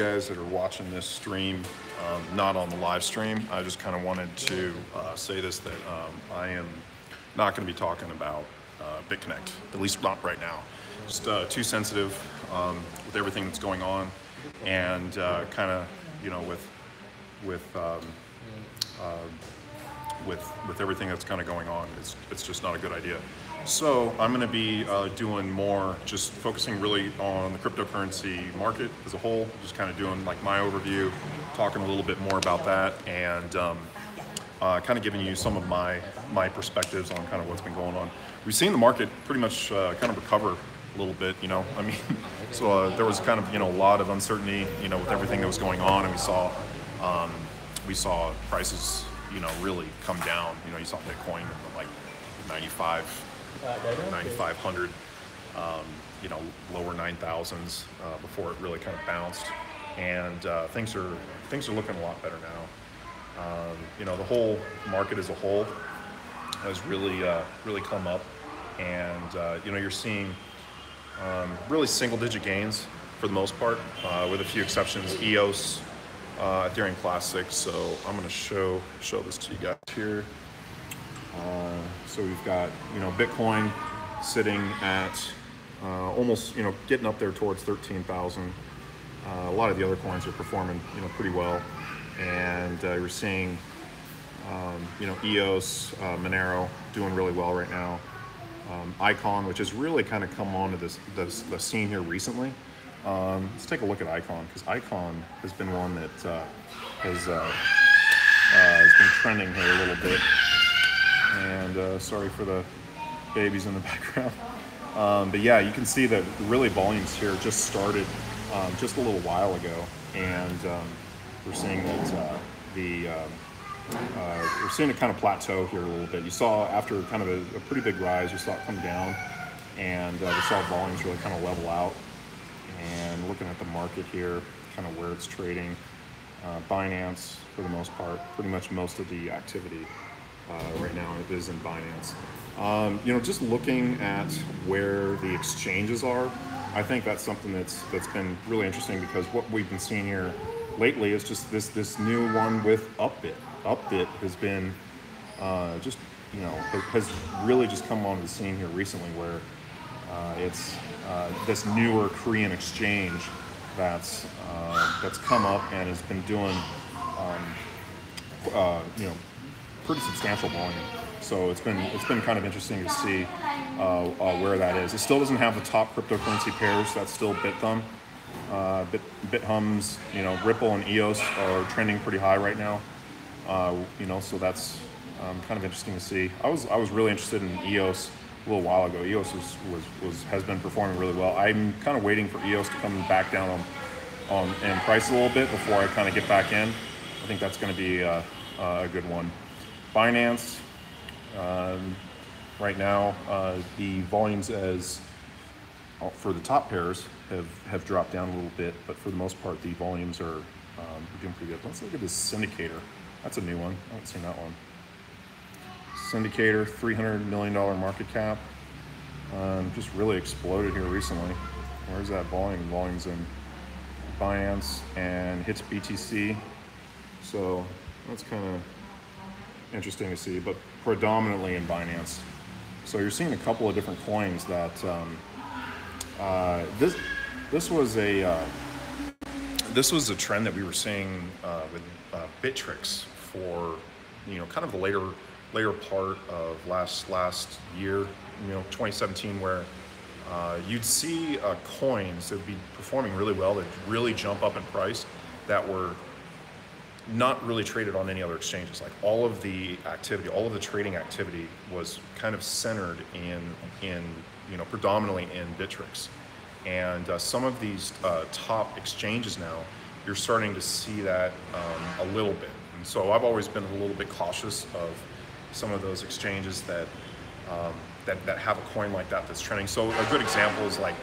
guys that are watching this stream, not on the live stream, I just kind of wanted to say this, that I am not going to be talking about BitConnect, at least not right now. Just too sensitive with everything that's going on, and kind of, you know, with everything that's kind of going on, it's just not a good idea. So I'm going to be doing more, just focusing really on the cryptocurrency market as a whole, just kind of doing like my overview, talking a little bit more about that, and kind of giving you some of my perspectives on kind of what's been going on. We've seen the market pretty much kind of recover a little bit, you know. I mean, so there was kind of, you know, a lot of uncertainty, you know, with everything that was going on, and we saw prices, you know, really come down. You know, you saw Bitcoin at like 9,500, you know, lower 9,000s before it really kind of bounced, and things are looking a lot better now. You know, the whole market as a whole has really come up, and you know, you're seeing really single-digit gains for the most part, with a few exceptions. EOS, Ethereum Classic. So I'm going to show this to you guys here. So we've got, you know, Bitcoin sitting at almost, you know, getting up there towards 13,000. A lot of the other coins are performing, you know, pretty well, and we're seeing, you know, EOS, Monero doing really well right now. Icon, which has really kind of come onto the scene here recently. Let's take a look at Icon, because Icon has been one that has been trending here a little bit. And sorry for the babies in the background. But yeah, you can see that really volumes here just started just a little while ago, and we're seeing that we're seeing it kind of plateau here a little bit. You saw after kind of a pretty big rise, you saw it come down, and we saw volumes really kind of level out. And looking at the market here, kind of where it's trading, Binance for the most part, pretty much most of the activity right now is in Binance. You know, just looking at where the exchanges are, I think that's something that's been really interesting, because what we've been seeing here lately is just this new one with Upbit. Upbit has been just, you know, has really just come onto the scene here recently, where it's this newer Korean exchange that's come up and has been doing you know, pretty substantial volume. So it's been kind of interesting to see where that is. It still doesn't have the top cryptocurrency pairs. That's still BitHum. BitHum's, you know, Ripple and EOS are trending pretty high right now. You know, so that's kind of interesting to see. I was really interested in EOS a little while ago. EOS has been performing really well. I'm kind of waiting for EOS to come back down in price a little bit before I kind of get back in. I think that's going to be a good one. Binance, right now, the volumes for the top pairs have dropped down a little bit, but for the most part, the volumes are doing pretty good. Let's look at this syndicator. That's a new one. I haven't seen that one. Syndicator, $300 million market cap. Just really exploded here recently. Where's that volume? Volume's in Binance and hits BTC. So that's kind of interesting to see, but predominantly in Binance. So you're seeing a couple of different coins that this was a trend that we were seeing with Bittrex for, you know, kind of the later part of last year, you know, 2017, where you'd see coins that would be performing really well, that really jump up in price, that were not really traded on any other exchanges. Like all of the activity, all of the trading activity was kind of centered in you know, predominantly in Bittrex. And some of these top exchanges now, you're starting to see that a little bit. And so I've always been a little bit cautious of some of those exchanges that have a coin like that that's trending. So a good example is like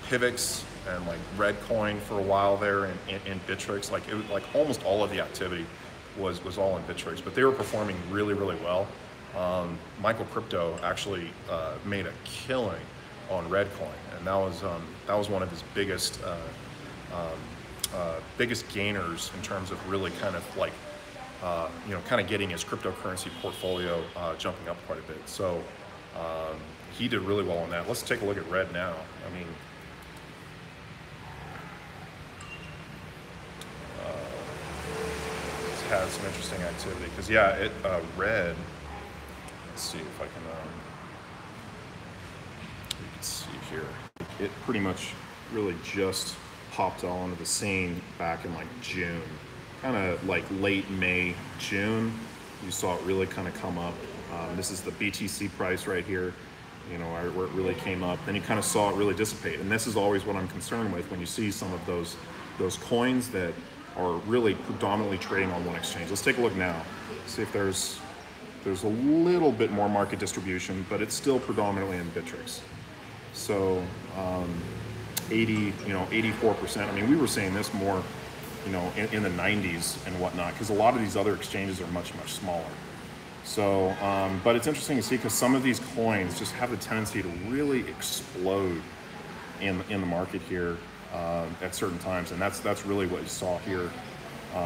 Pivx and like Redcoin for a while there in Bittrex. Like it was like almost all of the activity was all in Bittrex, but they were performing really well. Michael Crypto actually made a killing on Redcoin, and that was one of his biggest biggest gainers in terms of really kind of like, you know, kind of getting his cryptocurrency portfolio jumping up quite a bit. So he did really well on that. Let's take a look at red now. I mean, it's had some interesting activity because yeah, it red. Let's see if I can. You can see here, it pretty much really just popped onto the scene back in like June, kind of like late May, June. You saw it really kind of come up. This is the BTC price right here, you know, where it really came up. Then you kind of saw it really dissipate. And this is always what I'm concerned with when you see some of those coins that are really predominantly trading on one exchange. Let's take a look now. See if there's a little bit more market distribution, but it's still predominantly in Bittrex. So 84%. I mean, we were seeing this more, you know, in the 90s and whatnot, because a lot of these other exchanges are much smaller. So, but it's interesting to see because some of these coins just have the tendency to really explode in the market here at certain times, and that's really what you saw here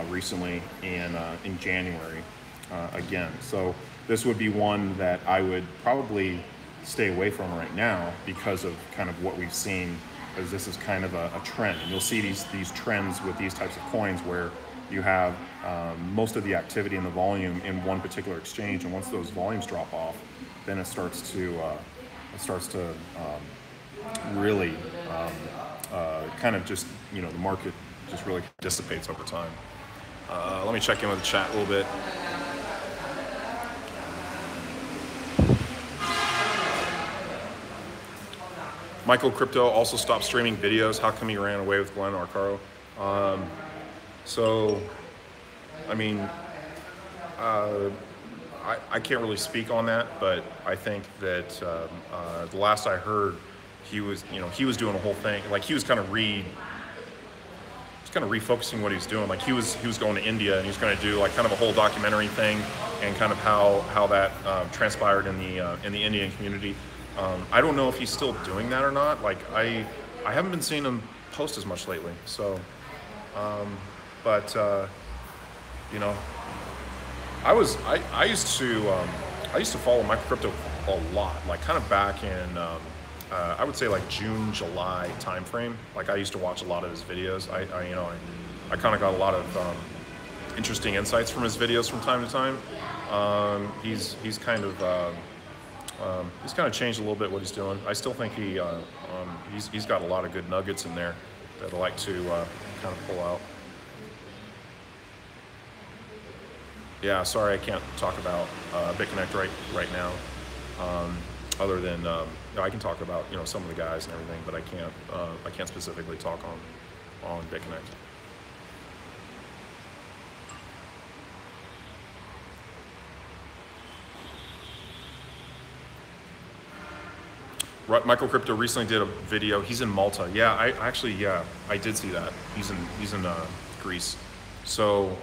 recently in January again. So this would be one that I would probably stay away from right now because of kind of what we've seen, as this is kind of a trend. And you'll see these trends with these types of coins where you have most of the activity and the volume in one particular exchange, and once those volumes drop off, then it starts to really kind of just, you know, the market just really dissipates over time. Let me check in with the chat a little bit. Michael Crypto also stopped streaming videos. How come he ran away with Glenn Arcaro? So, I mean, I can't really speak on that, but I think that the last I heard, he was doing a whole thing. Like he was kind of refocusing what he was doing. Like he was going to India and he was going to do like kind of a whole documentary thing, and kind of how that transpired in the Indian community. I don't know if he's still doing that or not. Like I haven't been seeing him post as much lately. So, but you know, I used to follow Microcrypto a lot. Like kind of back in I would say like June, July timeframe. Like I used to watch a lot of his videos. I kind of got a lot of interesting insights from his videos from time to time. He's kind of changed a little bit what he's doing. I still think he's got a lot of good nuggets in there that I like to kind of pull out. Yeah, sorry I can't talk about BitConnect right now. Other than I can talk about some of the guys and everything, but I can't specifically talk on BitConnect. Michael Crypto recently did a video. He's in Malta. Yeah, I did see that. He's in Greece. So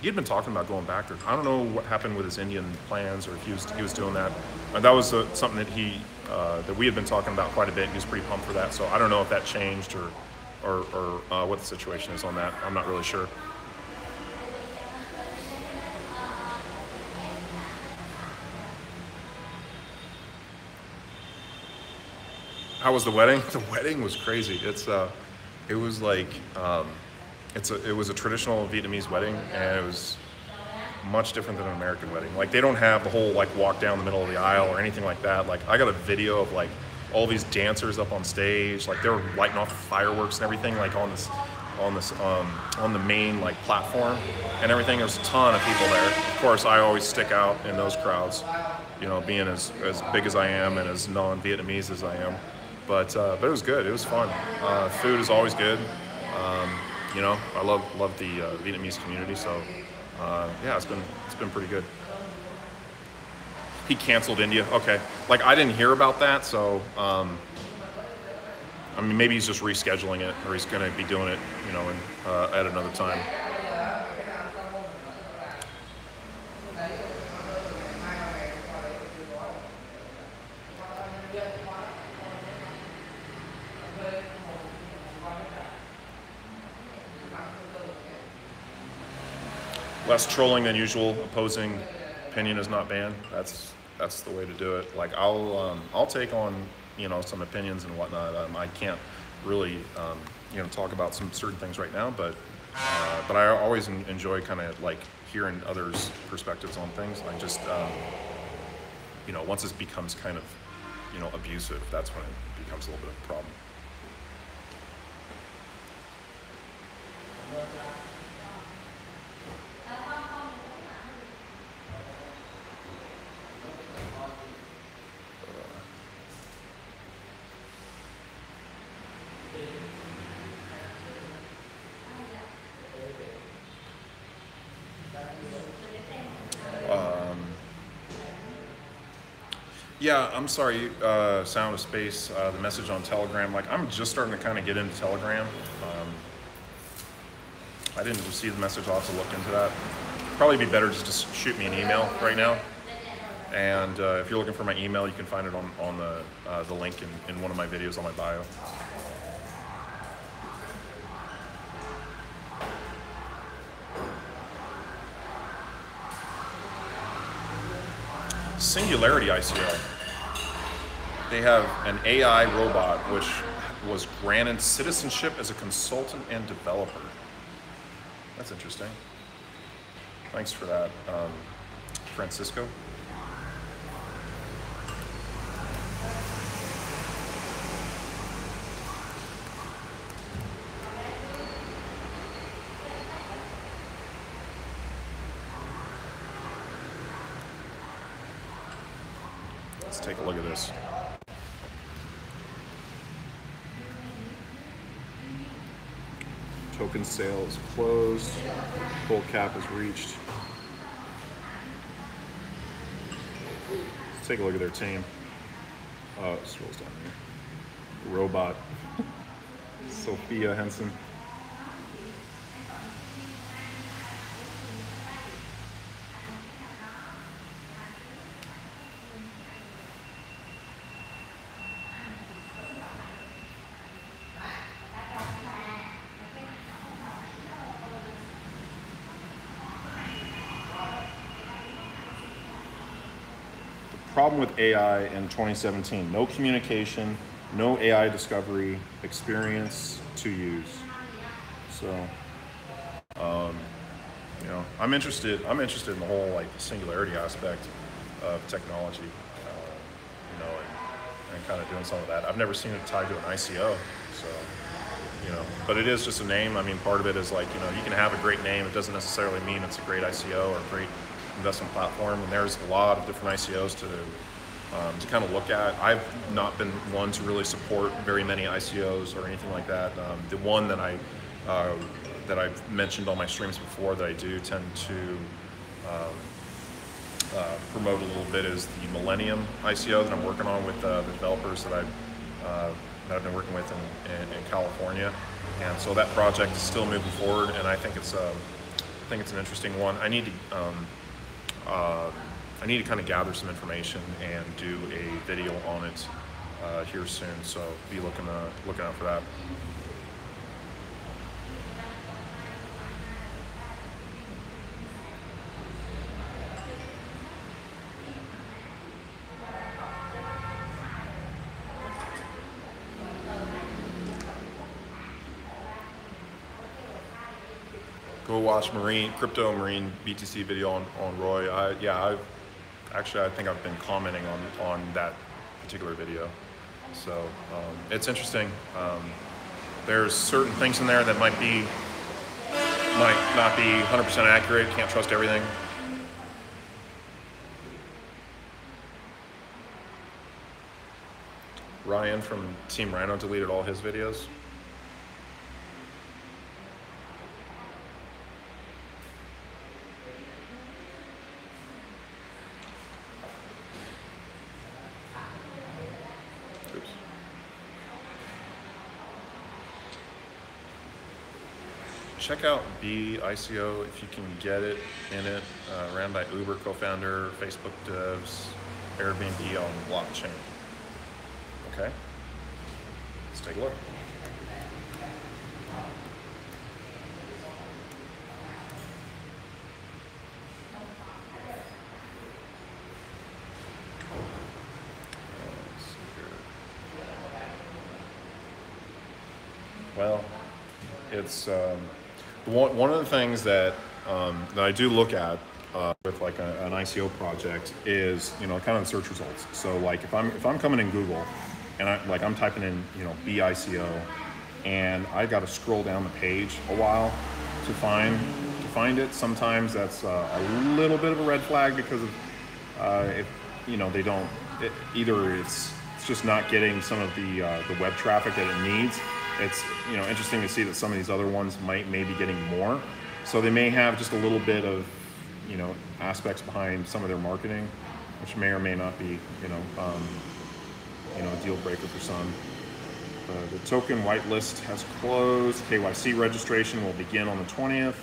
he had been talking about going back there. I don't know what happened with his Indian plans, or if he was doing that. That was something that we had been talking about quite a bit. And he was pretty pumped for that. So I don't know if that changed or what the situation is on that. I'm not really sure. How was the wedding? The wedding was crazy. It was like it was a traditional Vietnamese wedding, and it was much different than an American wedding. Like they don't have the whole like walk down the middle of the aisle or anything like that. Like I got a video of like all these dancers up on stage, like they were lighting off fireworks and everything, like on the main like platform and everything. There's a ton of people there. Of course, I always stick out in those crowds, being as big as I am and as non-Vietnamese as I am. But it was good. It was fun. Food is always good. I love the Vietnamese community. So yeah, it's been pretty good. He canceled India. Okay, like I didn't hear about that. So I mean, maybe he's just rescheduling it, or he's going to be doing it, at another time. less trolling than usual. Opposing opinion is not banned. That's the way to do it. Like I'll take on, you know, some opinions and whatnot. I can't really you know, talk about some certain things right now, but I always enjoy kind of like hearing others' perspectives on things. I just you know, once it becomes kind of, you know, abusive, that's when it becomes a little bit of a problem. Yeah, I'm sorry, Sound of Space, the message on Telegram. Like, I'm just starting to kind of get into Telegram. I didn't receive the message. I'll have to look into that. Probably be better just to shoot me an email right now. And if you're looking for my email, you can find it on the link in one of my videos on my bio. Singularity ICO. They have an AI robot which was granted citizenship as a consultant and developer. That's interesting. Thanks for that, Francisco. Let's take a look at this. Token sale is closed. Full cap is reached. Let's take a look at their team. Oh, it scrolls down here. Robot. Sophia Henson. Problem with AI in 2017, no communication, no AI discovery experience to use. So, you know, I'm interested in the whole like singularity aspect of technology, you know, and kind of doing some of that. I've never seen it tied to an ICO, so, you know, but it is just a name. I mean, part of it is like, you know, you can have a great name. It doesn't necessarily mean it's a great ICO or a great investment platform, and there's a lot of different ICOs to kind of look at. I've not been one to really support very many ICOs or anything like that. The one that I've mentioned on my streams before that I do tend to promote a little bit is the Millennium ICO that I'm working on with the developers that I've been working with in California, and so that project is still moving forward, and I think it's an interesting one. I need to kind of gather some information and do a video on it here soon, so be looking out for that. Go watch Crypto Marine BTC video on Roy. I think I've been commenting on that particular video. So it's interesting. There's certain things in there that might not be 100% accurate. Can't trust everything. Ryan from Team Rhino deleted all his videos. Check out BICO if you can get it in it, ran by Uber co-founder, Facebook devs, Airbnb on blockchain. Okay, let's take a look. Well, it's one of the things that that I do look at with like an ICO project is, you know, kind of the search results. So like if I'm coming in Google and I'm typing in, you know, BICO, and I got to scroll down the page a while to find it. Sometimes that's a little bit of a red flag because of if, you know, they don't, either it's just not getting some of the web traffic that it needs. It's, you know, interesting to see that some of these other ones may be getting more. So they may have just a little bit of, you know, aspects behind some of their marketing, which may or may not be, you know, a deal breaker for some. The token whitelist has closed. KYC registration will begin on the 20th.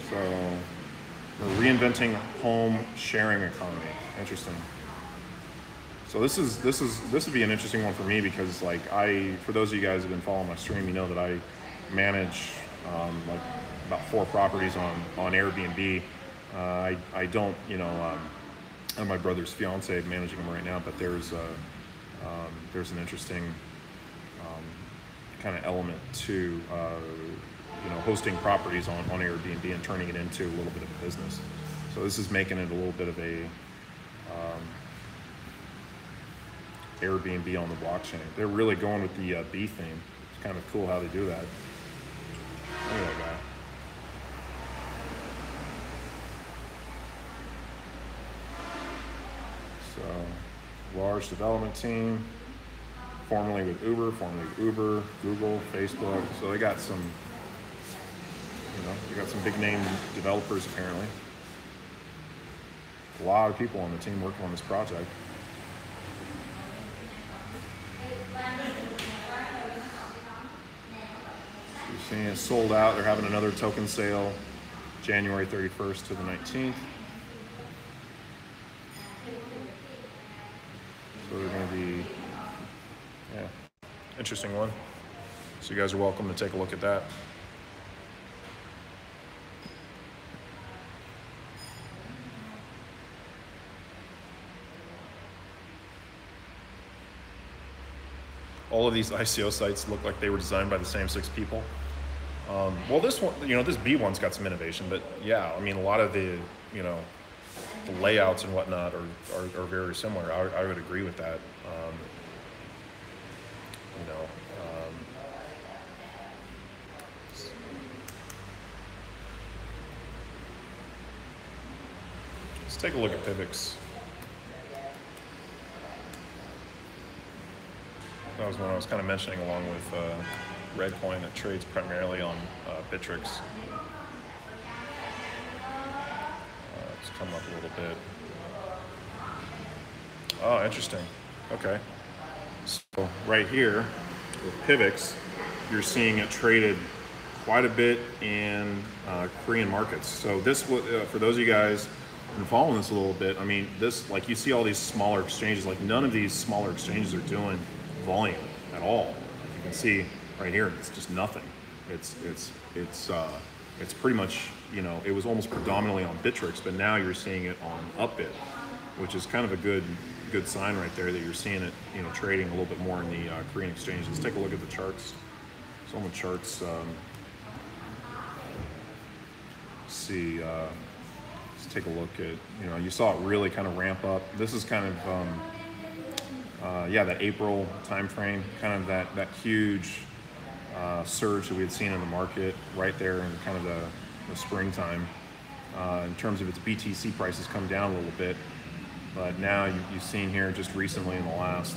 So we're reinventing home sharing economy. Interesting. So this would be an interesting one for me because, like, for those of you guys who've been following my stream, you know that I manage like about 4 properties on Airbnb. I don't, you know, I'm my brother's fiance managing them right now, but there's an interesting kind of element to you know, hosting properties on Airbnb and turning it into a little bit of a business. So this is making it a little bit of a Airbnb on the blockchain. They're really going with the bee theme. It's kind of cool how they do that. Look at that guy. So, large development team, formerly with Uber, Google, Facebook. So they got some, you know, they got some big name developers apparently. A lot of people on the team working on this project. You're seeing it sold out. They're having another token sale January 31st to the 19th. So they're going to be, yeah, interesting one. So you guys are welcome to take a look at that. All of these ICO sites look like they were designed by the same 6 people. Well, this one, you know, this B one's got some innovation, but yeah, I mean, a lot of the, you know, the layouts and whatnot are very similar. I would agree with that. You know, let's take a look at Pivx. That was one I was kind of mentioning along with Redcoin that trades primarily on Bittrex. Let's come up a little bit. Oh, interesting. Okay. So right here with Pivx, you're seeing it traded quite a bit in Korean markets. So this, for those of you guys who've been following this a little bit, I mean, this, like, you see all these smaller exchanges, like none of these smaller exchanges are doing volume at all. You can see right here, it's just nothing. It's pretty much, you know, it was almost predominantly on Bittrex, but now you're seeing it on Upbit, which is kind of a good sign right there that you're seeing it, you know, trading a little bit more in the Korean exchanges. Let's take a look at the charts. So on the charts, see, let's take a look at, you know, you saw it really kind of ramp up. This is kind of yeah, that April timeframe, kind of that huge surge that we had seen in the market right there in kind of the springtime. In terms of its BTC prices come down a little bit, but now you've seen here just recently in the last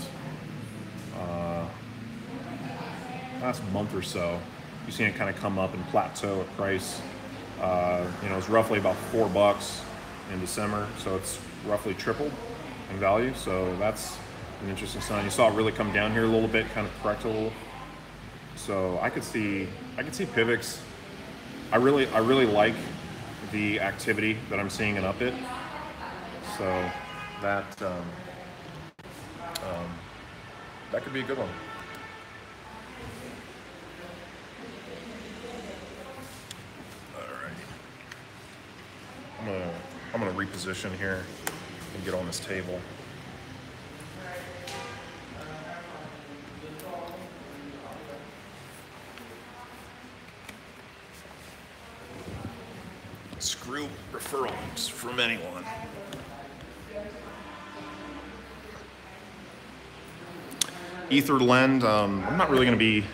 month or so, you've seen it kind of come up and plateau at price. You know, it's roughly about $4 in December, so it's roughly tripled in value. So that's an interesting sign. You saw it really come down here a little bit, kind of correct a little. So I could see Pivx. I really like the activity that I'm seeing in Upbit. So that that could be a good one. All right. I'm gonna reposition here and get on this table. Screw referral links from anyone. EtherLend, I'm not really going to be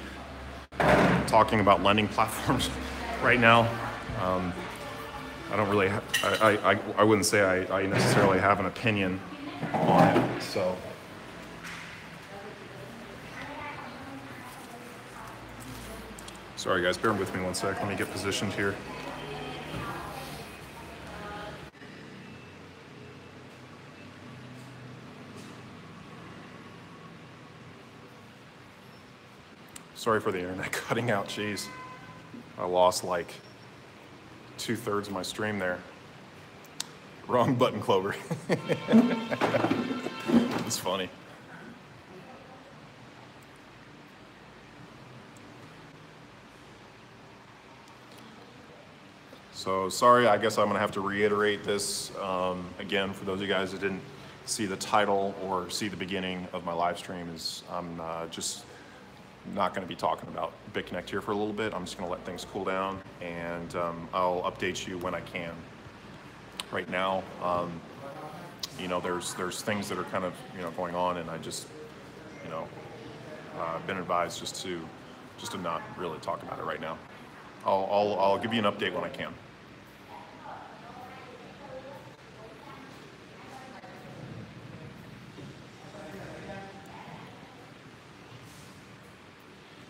talking about lending platforms right now. I don't really, I wouldn't say I necessarily have an opinion on it, so. Sorry guys, bear with me one sec. Let me get positioned here. Sorry for the internet cutting out, jeez. I lost like 2/3 of my stream there. Wrong button, Clover. It's funny. So sorry, I guess I'm gonna have to reiterate this again for those of you guys that didn't see the title or see the beginning of my live stream. Is I'm just not gonna be talking about BitConnect here for a little bit. I'm just gonna let things cool down, and I'll update you when I can. Right now, you know, there's things that are kind of, you know, going on, and I just, you know, been advised just to not really talk about it right now. I'll give you an update when I can.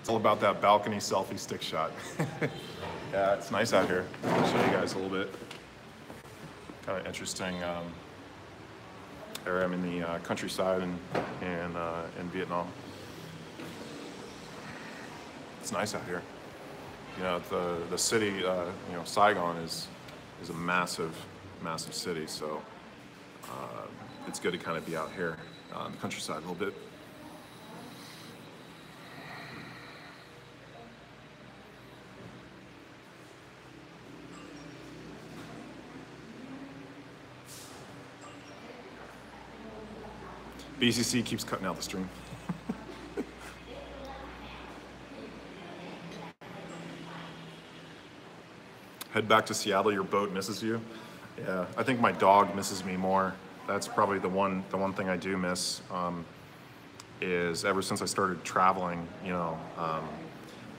It's all about that balcony selfie stick shot. Yeah, it's nice out here. I'll show you guys a little bit. Kind of interesting area. I'm in the countryside in Vietnam. It's nice out here. You know, the city, you know, Saigon is a massive city. So it's good to kind of be out here in the countryside a little bit. BCC keeps cutting out the stream. Head back to Seattle, your boat misses you. Yeah, I think my dog misses me more. That's probably the one thing I do miss, is ever since I started traveling, you know,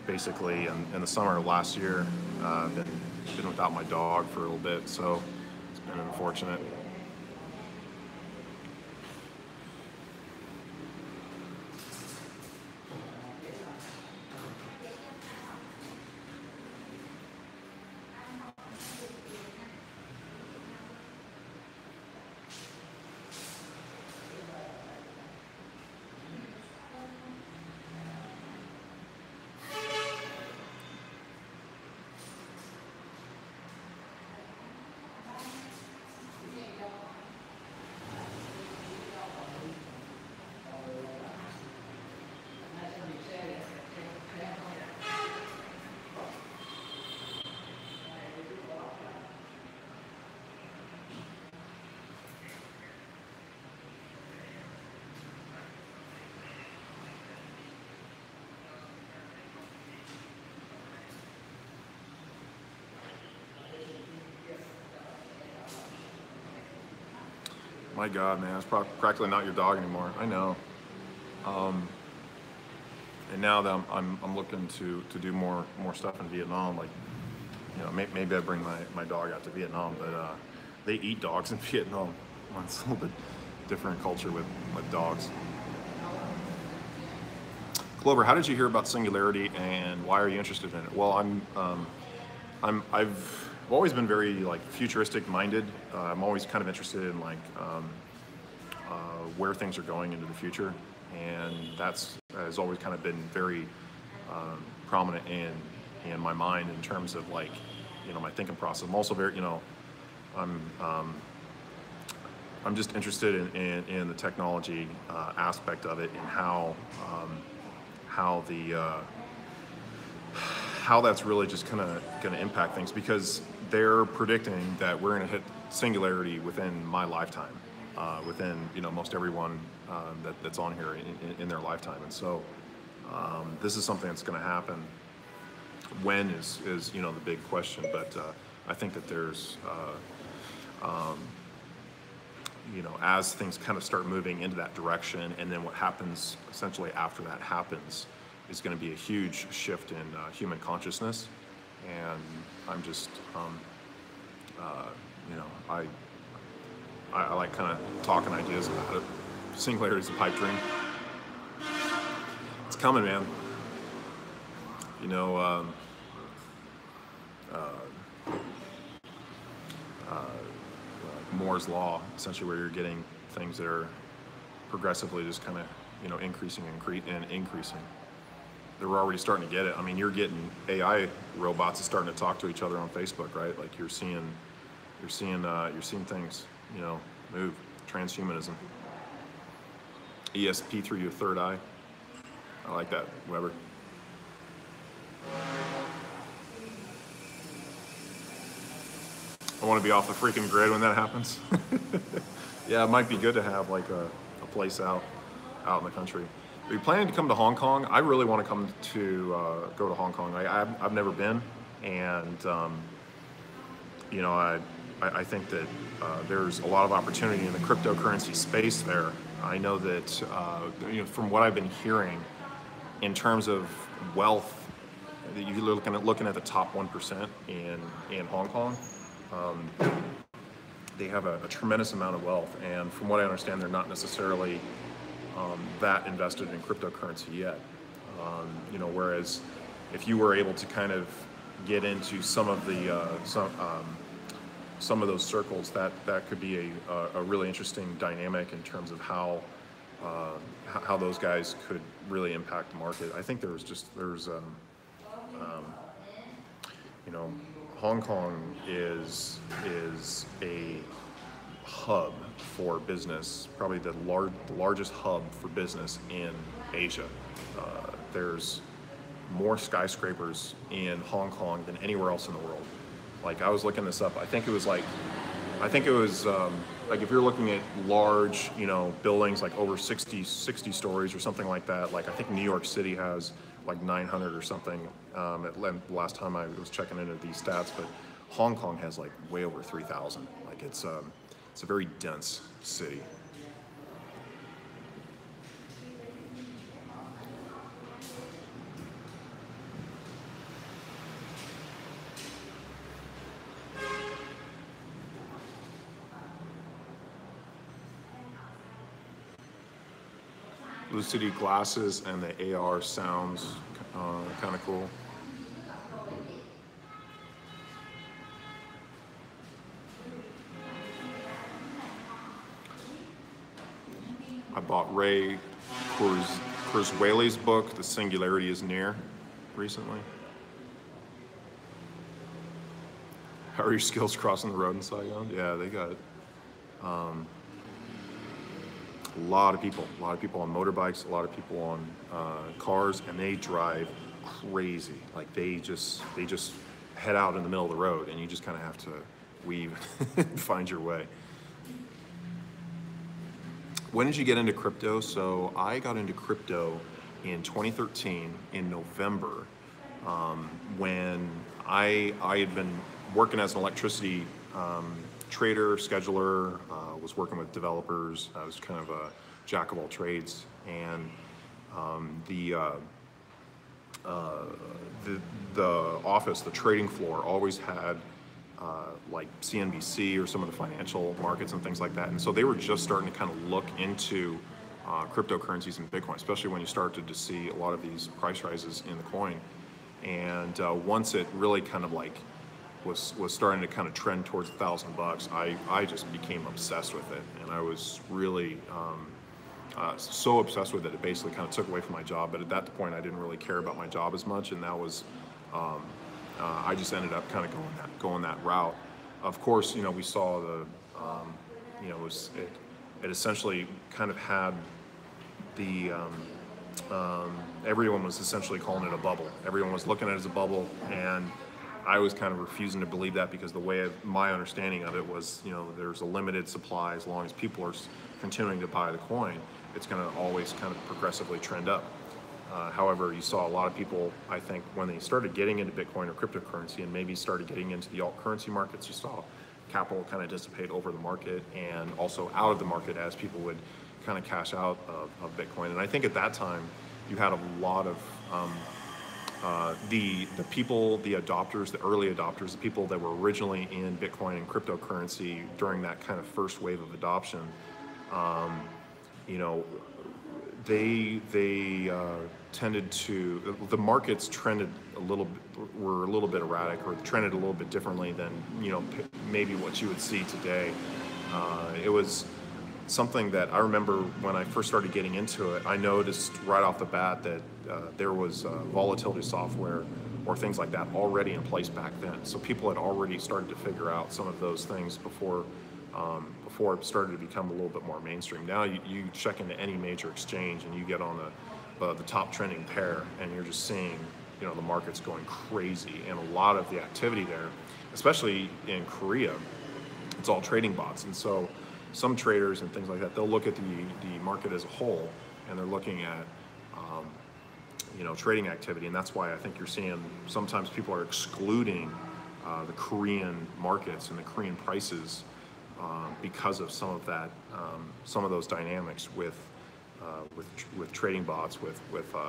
basically in the summer of last year, been without my dog for a little bit, so it's been unfortunate. My God, man, it's practically not your dog anymore. I know. And now that I'm looking to do more stuff in Vietnam, like, you know, maybe I bring my dog out to Vietnam, but they eat dogs in Vietnam. It's a little bit different culture with dogs. Clover, how did you hear about Singularity, and why are you interested in it? Well, I've always been very like futuristic minded. I'm always kind of interested in like where things are going into the future, and that's has always kind of been very prominent in my mind in terms of like, you know, my thinking process. I'm also very, you know, I'm just interested in the technology aspect of it, and how that's really just kind of going to impact things, because they're predicting that we're going to hit singularity within my lifetime, within, you know, most everyone that's on here in their lifetime. And so this is something that's going to happen. When is, you know, the big question, but I think that there's, you know, as things kind of start moving into that direction, and then what happens essentially after that happens is going to be a huge shift in human consciousness. And I'm just, you know, I like kind of talking ideas about it. Singularity is a pipe dream. It's coming, man. You know, Moore's law, essentially, where you're getting things that are progressively just kind of, you know, increasing and increasing. They're already starting to get it. I mean, you're getting AI robots starting to talk to each other on Facebook, right? Like you're seeing things, you know, move. Transhumanism. ESP through your third eye. I like that, Weber. I want to be off the freaking grid when that happens. Yeah, it might be good to have like a place out in the country. Are you planning to come to Hong Kong? I really want to come to go to Hong Kong. I've never been, and you know, I think that there's a lot of opportunity in the cryptocurrency space there. I know that you know, from what I've been hearing, in terms of wealth, you're looking at the top 1% in Hong Kong. They have a tremendous amount of wealth, and from what I understand, they're not necessarily that invested in cryptocurrency yet. You know, whereas if you were able to kind of get into some of the some of those circles, that could be a really interesting dynamic in terms of how those guys could really impact the market. I think there's you know, Hong Kong is a hub for business, probably the largest hub for business in Asia. There's more skyscrapers in Hong Kong than anywhere else in the world. Like, I was looking this up. I think it was like if you're looking at large, you know, buildings like over 60 stories or something like that. Like, I think New York City has like 900 or something last time I was checking into these stats, but Hong Kong has like way over 3,000. Like, it's a very dense city. Lucidity glasses and the AR sounds kind of cool. I bought Ray Kurzweil's book, The Singularity is Near, recently. How are your skills crossing the road in Saigon? Yeah, they got it. A lot of people on motorbikes, a lot of people on cars, and they drive crazy. Like, they just head out in the middle of the road, and you just kind of have to weave and find your way. When did you get into crypto? So I got into crypto in 2013 in November, when I had been working as an electricity trader, scheduler, was working with developers. I was kind of a jack of all trades, and the office, the trading floor, always had like CNBC or some of the financial markets and things like that. And so they were just starting to kind of look into cryptocurrencies and Bitcoin, especially when you started to see a lot of these price rises in the coin. And once it really kind of like was starting to kind of trend towards $1,000, I just became obsessed with it. And I was really so obsessed with it, it basically kind of took away from my job. But at that point, I didn't really care about my job as much, and that was I just ended up kind of going that route. Of course, you know, we saw the, you know, it essentially kind of had the, everyone was essentially calling it a bubble. Everyone was looking at it as a bubble, and I was kind of refusing to believe that, because the way my understanding of it was, you know, there's a limited supply. As long as people are continuing to buy the coin, it's going to always kind of progressively trend up. However, you saw a lot of people, I think, when they started getting into Bitcoin or cryptocurrency and maybe started getting into the alt currency markets, you saw capital kind of dissipate over the market and also out of the market as people would kind of cash out of Bitcoin. And I think at that time, you had a lot of the people, the adopters, the early adopters, the people that were originally in Bitcoin and cryptocurrency during that kind of first wave of adoption, you know, they tended to, the markets trended were a little bit erratic, or trended a little bit differently than, you know, maybe what you would see today. It was something that I remember when I first started getting into it, I noticed right off the bat that there was volatility software or things like that already in place back then. So people had already started to figure out some of those things before it started to become a little bit more mainstream. Now you check into any major exchange and you get on the top trending pair, and you're just seeing, you know, the market's going crazy, and a lot of the activity there, especially in Korea, it's all trading bots. And so some traders and things like that, they'll look at the market as a whole, and they're looking at you know, trading activity, and that's why I think you're seeing sometimes people are excluding the Korean markets and the Korean prices because of some of that, some of those dynamics with trading bots, with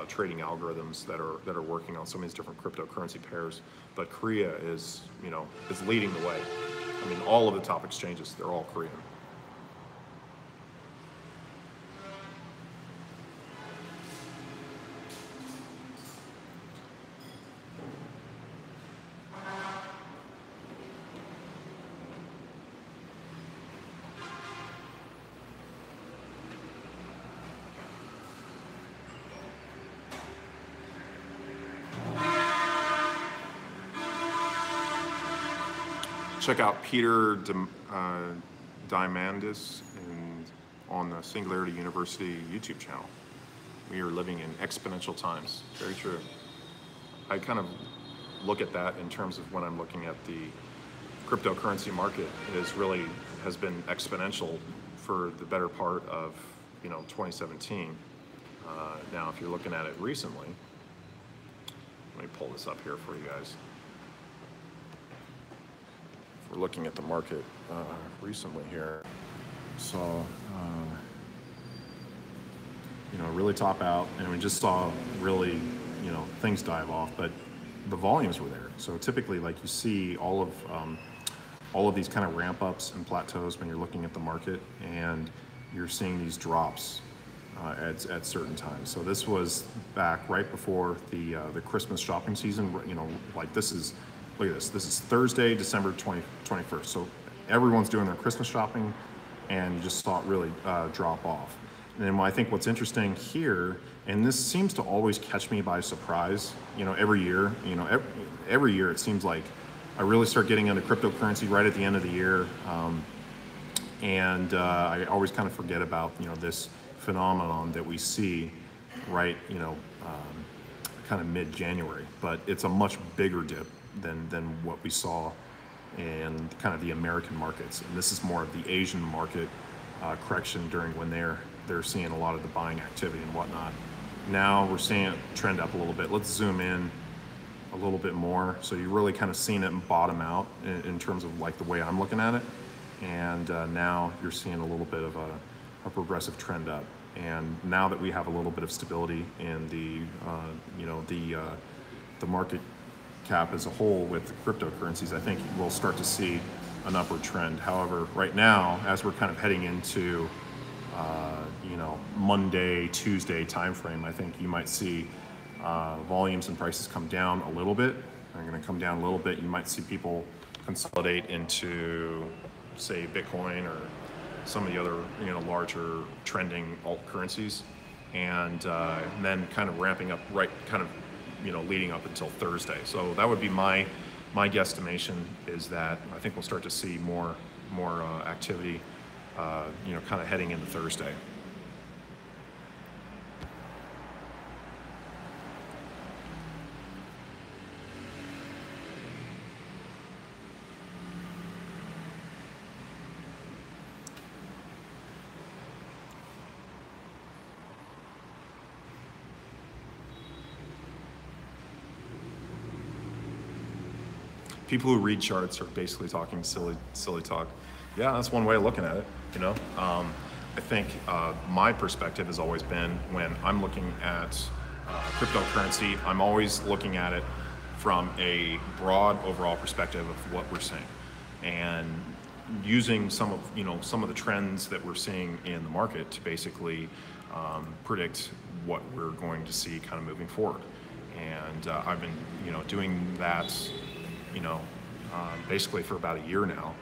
trading algorithms that are working on some of these different cryptocurrency pairs. But Korea is, you know, is leading the way. I mean, all of the top exchanges, they're all Korean. Check out Peter Diamandis on the Singularity University YouTube channel. We are living in exponential times. Very true. I kind of look at that in terms of when I'm looking at the cryptocurrency market. It has been exponential for the better part of, you know, 2017. Now, if you're looking at it recently, let me pull this up here for you guys. We're looking at the market recently here. So, you know, really top out, and we just saw really, you know, things dive off, but the volumes were there. So typically, like, you see all of these kind of ramp ups and plateaus when you're looking at the market, and you're seeing these drops at certain times. So this was back right before the Christmas shopping season. You know, like, this is, look at this. This is Thursday, December 21st. So everyone's doing their Christmas shopping, and you just saw it really drop off. And then I think what's interesting here, and this seems to always catch me by surprise, you know, every year, you know, every year it seems like I really start getting into cryptocurrency right at the end of the year. I always kind of forget about, you know, this phenomenon that we see right, you know, kind of mid-January, but it's a much bigger dip than what we saw in kind of the American markets. And this is more of the Asian market correction during when they're seeing a lot of the buying activity and whatnot. Now we're seeing it trend up a little bit. Let's zoom in a little bit more. So you're really kind of seeing it bottom out in terms of, like, the way I'm looking at it. And now you're seeing a little bit of a progressive trend up. And now that we have a little bit of stability in the, you know, the market cap as a whole with cryptocurrencies, I think we'll start to see an upward trend. However, right now, as we're kind of heading into, you know, Monday, Tuesday timeframe, I think you might see volumes and prices come down a little bit. They're going to come down a little bit. You might see people consolidate into, say, Bitcoin or some of the other, you know, larger trending alt currencies, and then kind of ramping up right, kind of, you know, leading up until Thursday. So that would be my guesstimation, is that I think we'll start to see more activity, you know, kind of heading into Thursday. people who read charts are basically talking silly talk. Yeah, that's one way of looking at it, you know. I think my perspective has always been, when I'm looking at cryptocurrency, I'm always looking at it from a broad overall perspective of what we're seeing, and using some of the trends that we're seeing in the market to basically predict what we're going to see kind of moving forward. And I've been doing that basically for about a year now.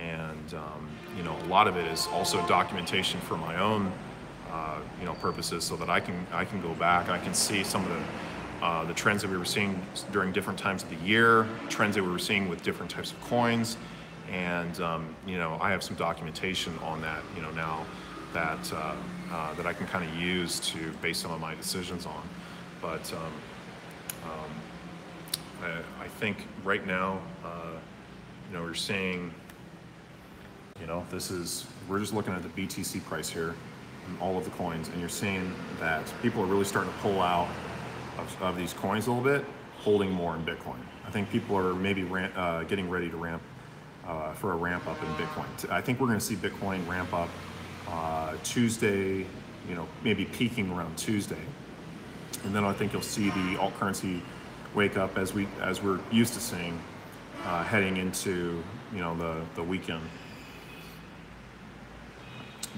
And a lot of it is also documentation for my own purposes, so that I can go back, I can see some of the trends that we were seeing during different times of the year, trends that we were seeing with different types of coins. And I have some documentation on that now that I can kind of use to base some of my decisions on. But I think right now we're seeing we're just looking at the BTC price here and all of the coins, and you're seeing that people are really starting to pull out of these coins a little bit, holding more in Bitcoin. I think people are maybe getting ready to ramp for a ramp up in Bitcoin. I think we're going to see Bitcoin ramp up Tuesday, maybe peaking around Tuesday, and then I think you'll see the alt currency wake up as we're used to seeing heading into the weekend.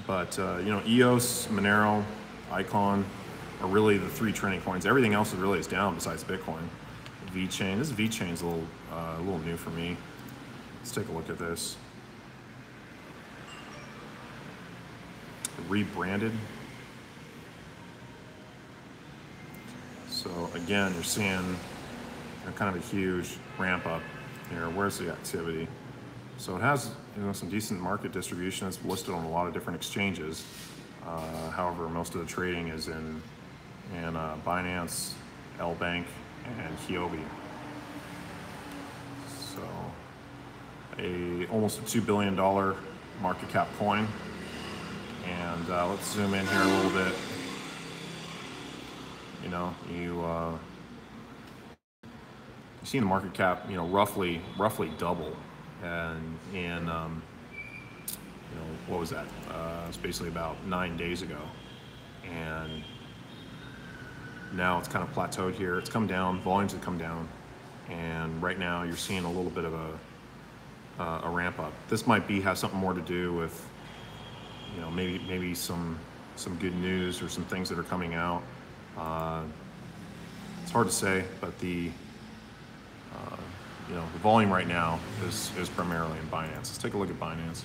But EOS, Monero, Icon are really the three trending coins. Everything else is down besides Bitcoin. VeChain. This VeChain is a little new for me. Let's take a look at this. Rebranded. So again, you're seeing kind of a huge ramp up here. Where's the activity? So it has some decent market distribution. It's listed on a lot of different exchanges. However, most of the trading is in Binance, LBank, and Huobi. So almost a $2 billion market cap coin. And let's zoom in here a little bit. You see the market cap, roughly double. And in what was that? It's basically about 9 days ago, and now it's kind of plateaued here. It's come down, volumes have come down, and right now you're seeing a little bit of a ramp up. This might have something more to do with maybe some good news or some things that are coming out. It's hard to say, but the volume right now is primarily in Binance. Let's take a look at Binance.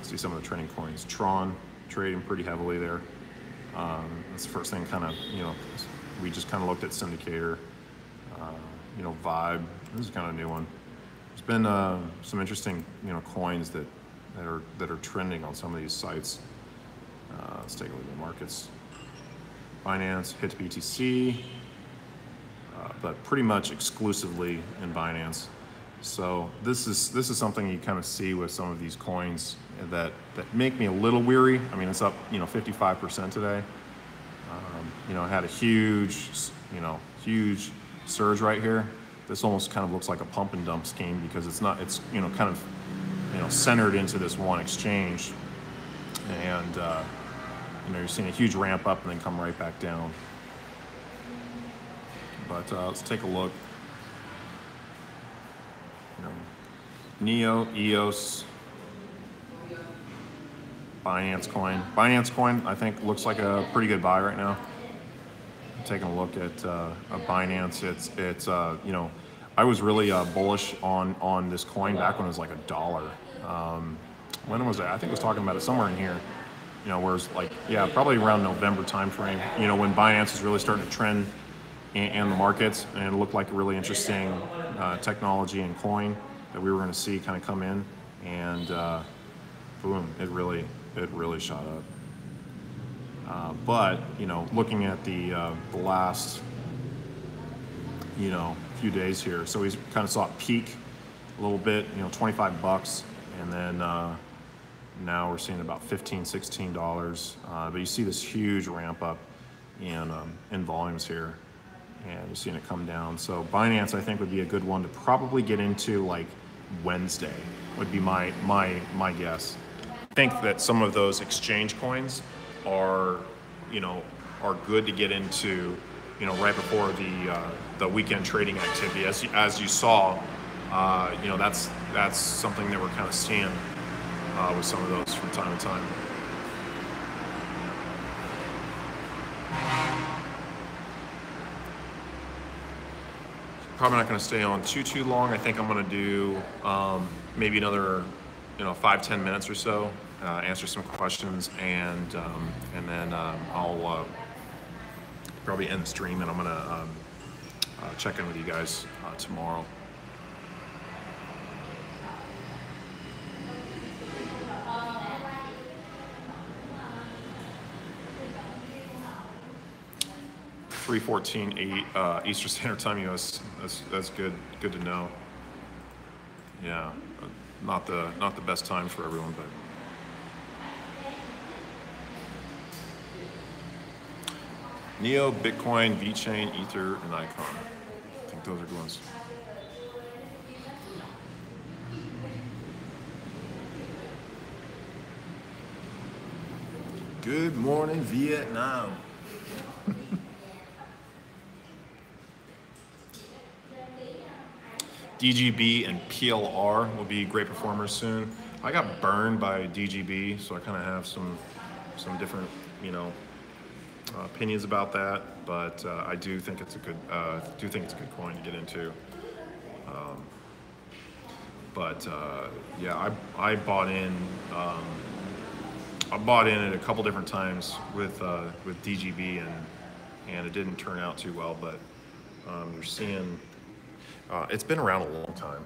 See some of the trending coins. Tron trading pretty heavily there. That's the first thing. We just kind of looked at Syndicator. Vibe. This is kind of a new one. There's been some interesting coins that are trending on some of these sites. Let's take a look at the markets. Binance hits BTC. But pretty much exclusively in Binance. So this is something you kind of see with some of these coins that make me a little weary. I mean, it's up 55% today. It had a huge surge right here. This almost kind of looks like a pump and dump scheme, because it's kind of centered into this one exchange, and you're seeing a huge ramp up and then come right back down. But let's take a look. Neo, EOS, Binance Coin. Binance Coin, I think, looks like a pretty good buy right now. Taking a look at Binance, it's I was really bullish on this coin back when it was like $1. When was that? I think I was talking about it somewhere in here. Where it's like, probably around November time frame. When Binance is really starting to trend in the markets, and it looked like a really interesting technology and coin that we were going to see kind of come in, and boom, it really shot up. But looking at the last few days here, so we kind of saw it peak a little bit, $25, and then now we're seeing about $15, $16. But you see this huge ramp up in volumes here. and you're seeing it come down. So Binance, I think, would be a good one to probably get into like Wednesday, would be my guess. I think that some of those exchange coins are, you know, are good to get into, you know, right before the weekend trading activity. As you saw, you know, that's something that we're kind of seeing with some of those from time to time. Probably not going to stay on too long. I think I'm going to do maybe another, you know, 5-10 minutes or so, answer some questions, and then I'll probably end the stream, and I'm going to check in with you guys tomorrow. (3:14 Eastern Standard Time US). That's good to know. Yeah, not the best time for everyone, but Neo, Bitcoin, VeChain, Ether, and Icon. I think those are good ones. Good morning, Vietnam. DGB and PLR will be great performers soon. I got burned by DGB, so I kind of have some different, you know, opinions about that. But I do think it's a good coin to get into. Yeah, I bought in. I bought in it a couple different times with DGB, and it didn't turn out too well. But you're seeing. It's been around a long time,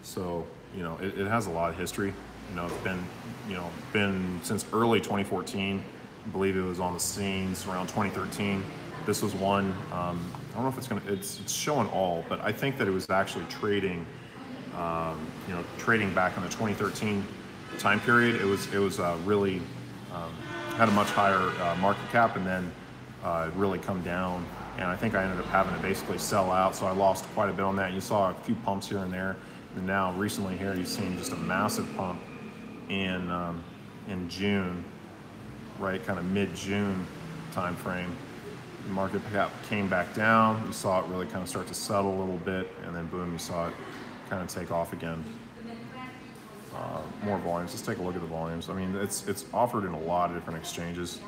so you know it has a lot of history. You know, it's been since early 2014. I believe it was on the scenes around 2013. This was one. I don't know if it's showing all, but I think that it was actually trading. You know, trading back in the 2013 time period. It was really had a much higher market cap, and then it really come down. And I think I ended up having to basically sell out, so I lost quite a bit on that. You saw a few pumps here and there, and now recently here you've seen just a massive pump in June, right, kind of mid-June time frame. The market cap came back down. You saw it really kind of start to settle a little bit, and then boom, you saw it kind of take off again. More volumes. Let's take a look at the volumes. I mean, it's offered in a lot of different exchanges.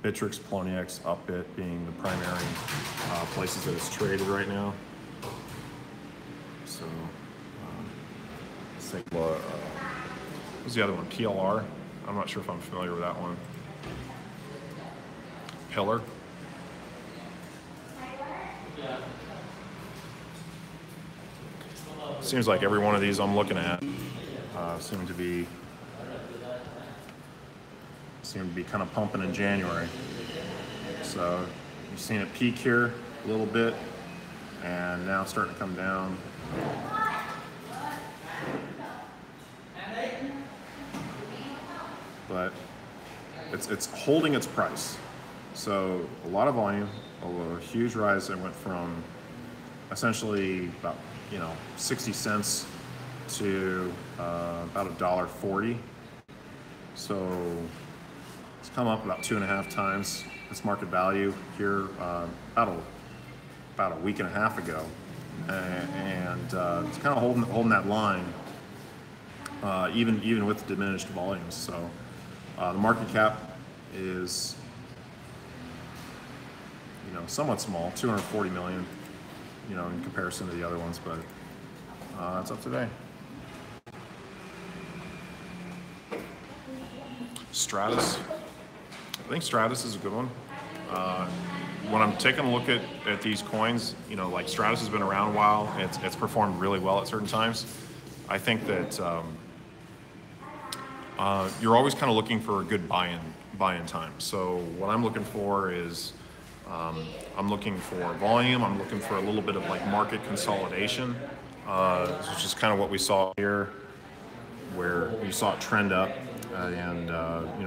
Bittrex, Poloniex, Upbit being the primary places that it's traded right now. So, let's take a look. What's the other one? PLR. I'm not sure if I'm familiar with that one. Pillar. Seems like every one of these I'm looking at seem to be kind of pumping in January. So you've seen it peak here a little bit, and now it's starting to come down. But it's holding its price. So a lot of volume, a huge rise. It went from essentially about 60 cents to about $1.40. So it's come up about 2.5 times its market value here about a week and a half ago, and it's kind of holding that line even with the diminished volumes. So the market cap is somewhat small, 240 million, in comparison to the other ones, but it's up today. Stratus. I think Stratus is a good one. When I'm taking a look at these coins, like Stratus has been around a while. It's performed really well at certain times. I think that you're always kind of looking for a good buy-in time. So what I'm looking for is I'm looking for volume. I'm looking for a little bit of like market consolidation. This is just kind of what we saw here, where you saw it trend up, and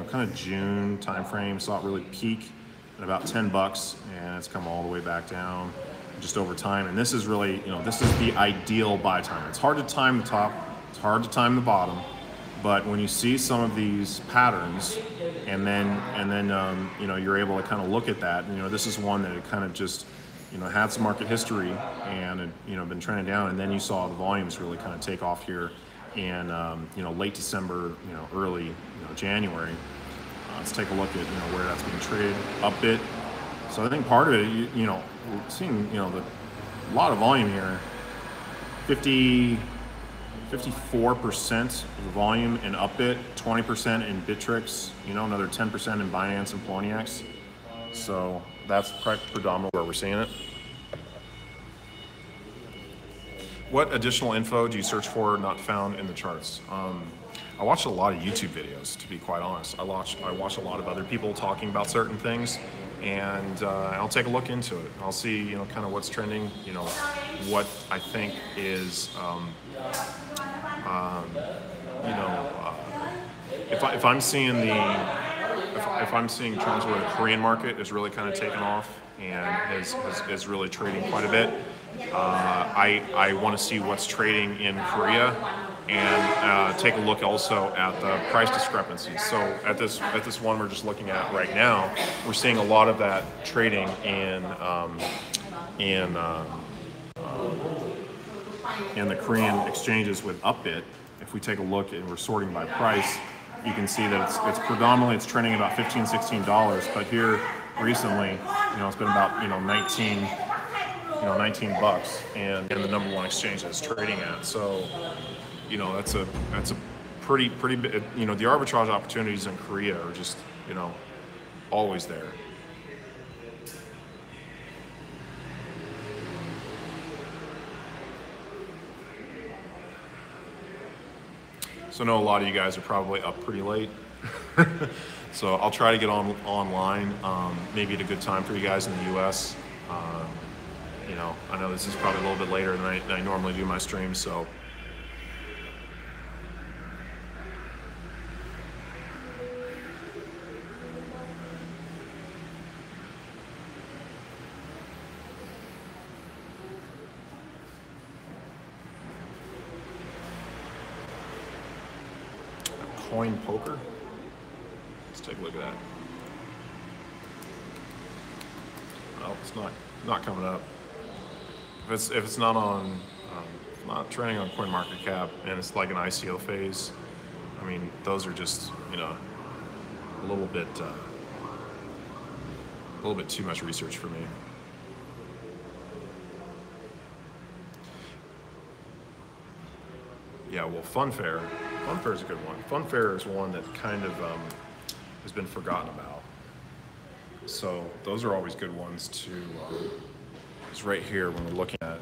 kind of June timeframe, saw it really peak, at about 10 bucks, and it's come all the way back down just over time. And this is really, this is the ideal buy time. It's hard to time the top, it's hard to time the bottom, but when you see some of these patterns, and then you're able to kind of look at that. This is one that it kind of just had some market history and it, been trending down, and then you saw the volumes really kind of take off here in late December, early January. Let's take a look at where that's being traded up bit. So I think part of it, we're seeing a lot of volume here. 54% of the volume in Upbit, 20% in Bittrex, another 10% in Binance and Poloniex. So that's predominantly where we're seeing it. What additional info do you search for not found in the charts? I watch a lot of YouTube videos, to be quite honest. I watch a lot of other people talking about certain things, and I'll take a look into it. I'll see, kind of what's trending, what I think is, if I'm seeing if I'm seeing trends where the Korean market is really kind of taken off and is really trading quite a bit, I want to see what's trading in Korea, and take a look also at the price discrepancies. So at this one we're just looking at right now, we're seeing a lot of that trading in the Korean exchanges with Upbit. If we take a look and we're sorting by price, you can see that it's predominantly trending about $15-16, but here recently, it's been about 19 bucks, and the number one exchange that it's trading at. So that's a pretty big, the arbitrage opportunities in Korea are just always there. So I know a lot of you guys are probably up pretty late. So I'll try to get online, maybe at a good time for you guys in the US. I know this is probably a little bit later than I normally do my streams, so. Coin poker. Let's take a look at that. Well, it's not coming up. If it's not on, not trending on CoinMarketCap, and it's like an ICO phase, I mean, those are just a little bit too much research for me. Yeah, well, Funfair is a good one. Funfair is one that kind of has been forgotten about. So those are always good ones to. It's right here when we're looking at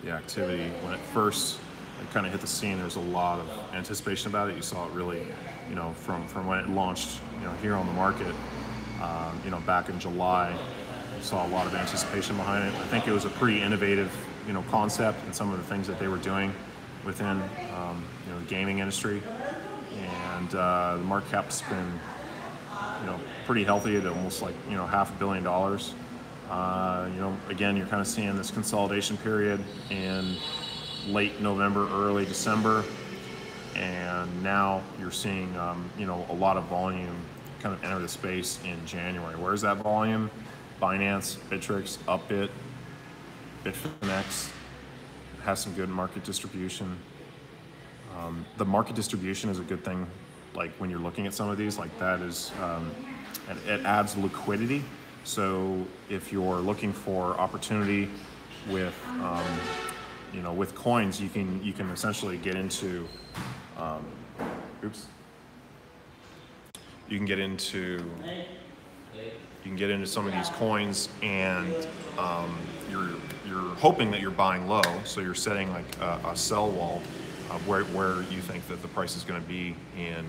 the activity. When it first kind of hit the scene, there's a lot of anticipation about it. You saw it really, from when it launched, here on the market, back in July. You saw a lot of anticipation behind it. I think it was a pretty innovative, concept and some of the things that they were doing within, the gaming industry. And the market cap's been, pretty healthy at almost like, $500 million. Again, you're kind of seeing this consolidation period in late November, early December. And now you're seeing, a lot of volume kind of enter the space in January. Where's that volume? Binance, Bittrex, Upbit, Bitfinex has some good market distribution. The market distribution is a good thing. Like when you're looking at some of these, like that is, it adds liquidity. So if you're looking for opportunity with, with coins, you can essentially get into, you can get into some of these coins, and you're hoping that you're buying low, so you're setting like a sell wall where you think that the price is going to be in,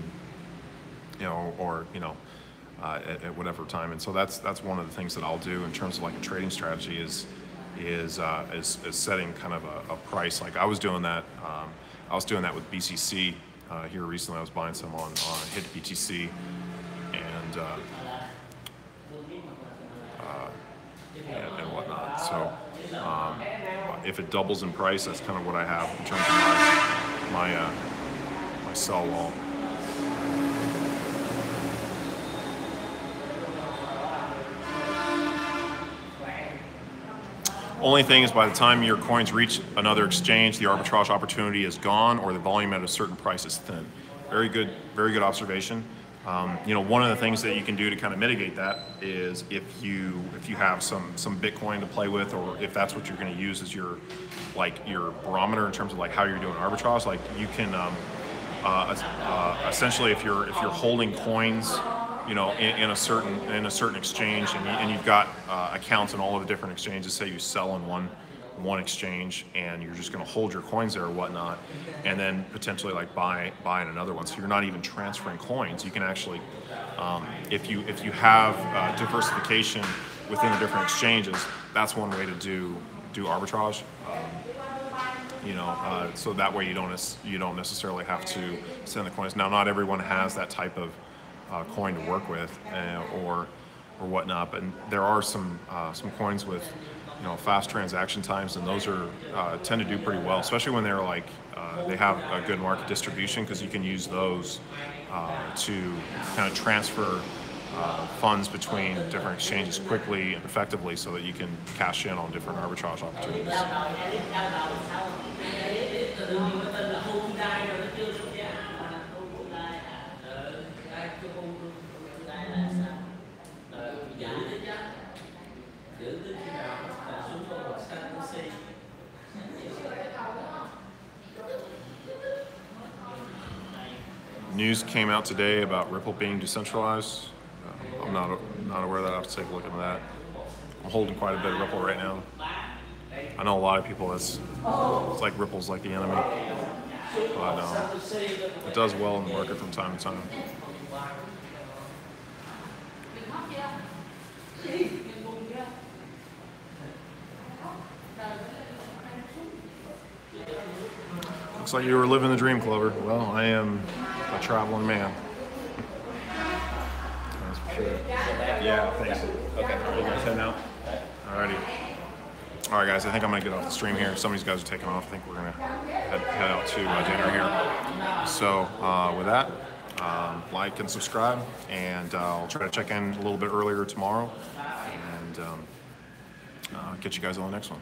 at whatever time. And so that's one of the things that I'll do in terms of like a trading strategy is setting kind of a price. Like I was doing that with BCC here recently. I was buying some on HIT BTC, and and whatnot. So if it doubles in price, that's kind of what I have in terms of my sell wall. Only thing is, by the time your coins reach another exchange, the arbitrage opportunity is gone, or the volume at a certain price is thin. Very good observation. You know, one of the things that you can do to kind of mitigate that is if you have some Bitcoin to play with, or if that's what you're going to use as your barometer in terms of like how you're doing arbitrage, like you can essentially if you're holding coins, you know, in a certain exchange, and you've got accounts in all of the different exchanges. Say you sell in one exchange, and you're just going to hold your coins there or whatnot, and then potentially like buy in another one. So you're not even transferring coins. You can actually, if you have diversification within the different exchanges, that's one way to do arbitrage. You know, so that way you don't necessarily have to send the coins. Now, not everyone has that type of coin to work with, or whatnot, but there are some coins with, you know, fast transaction times, and those are tend to do pretty well, especially when they're like they have a good market distribution, because you can use those to kind of transfer funds between different exchanges quickly and effectively, so that you can cash in on different arbitrage opportunities. News came out today about Ripple being decentralized. I'm not aware of that. I have to take a look into that. I'm holding quite a bit of Ripple right now. I know a lot of people, it's like Ripple's like the enemy, but it does well in the market from time to time. Looks like you were living the dream, Clover. Well, I am a traveling man. That's for sure. Yeah, thanks. Okay, you guys heading out? Alrighty. Alright guys, I think I'm going to get off the stream here. Some of these guys are taking off. I think we're going to head out to dinner here. So with that, like and subscribe, and I'll try to check in a little bit earlier tomorrow, and get you guys on the next one.